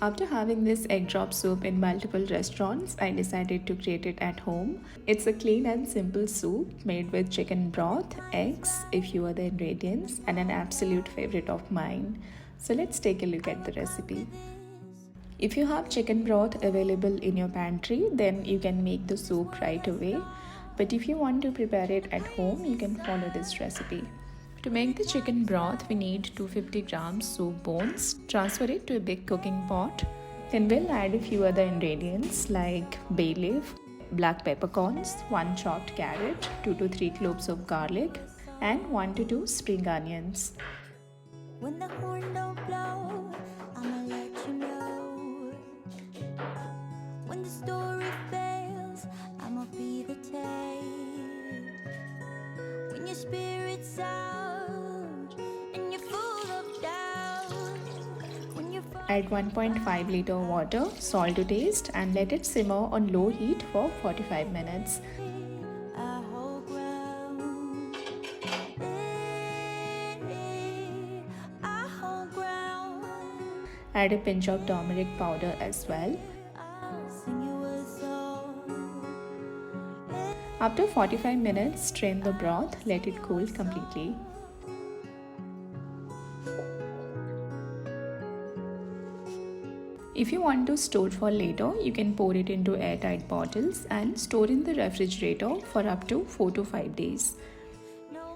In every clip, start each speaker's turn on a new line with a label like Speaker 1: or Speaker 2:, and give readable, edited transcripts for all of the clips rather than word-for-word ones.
Speaker 1: After having this egg drop soup in multiple restaurants, I decided to create it at home. It's a clean and simple soup made with chicken broth, eggs, a few other ingredients, and an absolute favorite of mine. So let's take a look at the recipe. If you have chicken broth available in your pantry, then you can make the soup right away. But if you want to prepare it at home, you can follow this recipe. To make the chicken broth, we need 250 grams soup bones. Transfer it to a big cooking pot. Then we'll add a few other ingredients like bay leaf, black peppercorns, 1 chopped carrot, 2 to 3 cloves of garlic, and 1 to 2 spring onions.
Speaker 2: When the horn don't blow, I'ma let you know. When the story fails, I'ma be the tale. When your spirit's out and you're full of doubt.
Speaker 1: Add 1.5 liter water, salt to taste, and let it simmer on low heat for 45 minutes. Add a pinch of turmeric powder as well. After 45 minutes, strain the broth, let it cool completely. If you want to store for later, you can pour it into airtight bottles and store in the refrigerator for up to 4 to 5 days.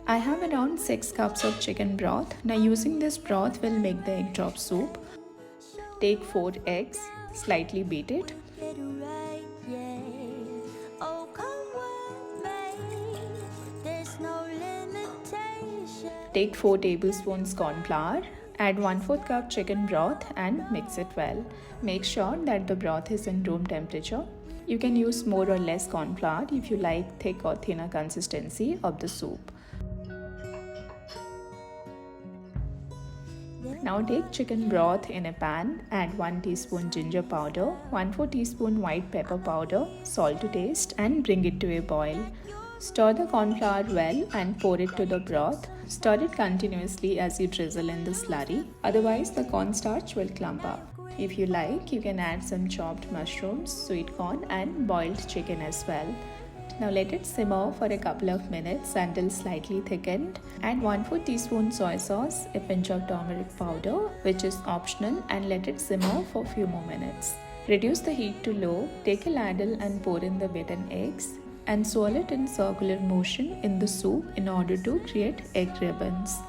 Speaker 1: I have around 6 cups of chicken broth. Now using this broth will make the egg drop soup. Take 4 eggs, slightly beat it. Take 4 tablespoons cornflour. Add 1/4 cup chicken broth and mix it well. Make sure that the broth is in room temperature. You can use more or less cornflour if you like thick or thinner consistency of the soup. Now take chicken broth in a pan, add 1 teaspoon ginger powder, 1/4 teaspoon white pepper powder, salt to taste, and bring it to a boil. Stir the cornflour well and pour it to the broth. Stir it continuously as you drizzle in the slurry, otherwise the cornstarch will clump up. If you like, you can add some chopped mushrooms, sweet corn, and boiled chicken as well. Now let it simmer for a couple of minutes until slightly thickened. Add 1/4 teaspoon soy sauce, a pinch of turmeric powder, which is optional, and let it simmer for a few more minutes. Reduce the heat to low, take a ladle and pour in the beaten eggs and swirl it in circular motion in the soup in order to create egg ribbons.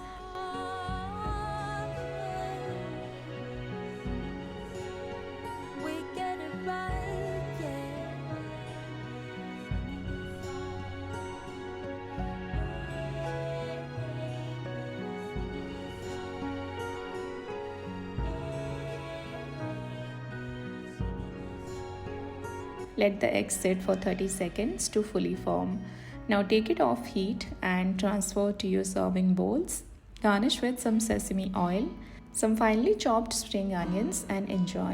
Speaker 1: Let the eggs sit for 30 seconds to fully form. Now take it off heat and transfer to your serving bowls. Garnish with some sesame oil, some finely chopped spring onions, and enjoy.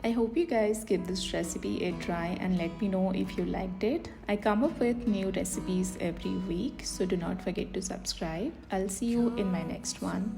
Speaker 1: I hope you guys give this recipe a try and let me know if you liked it. I come up with new recipes every week, so do not forget to subscribe. I'll see you in my next one.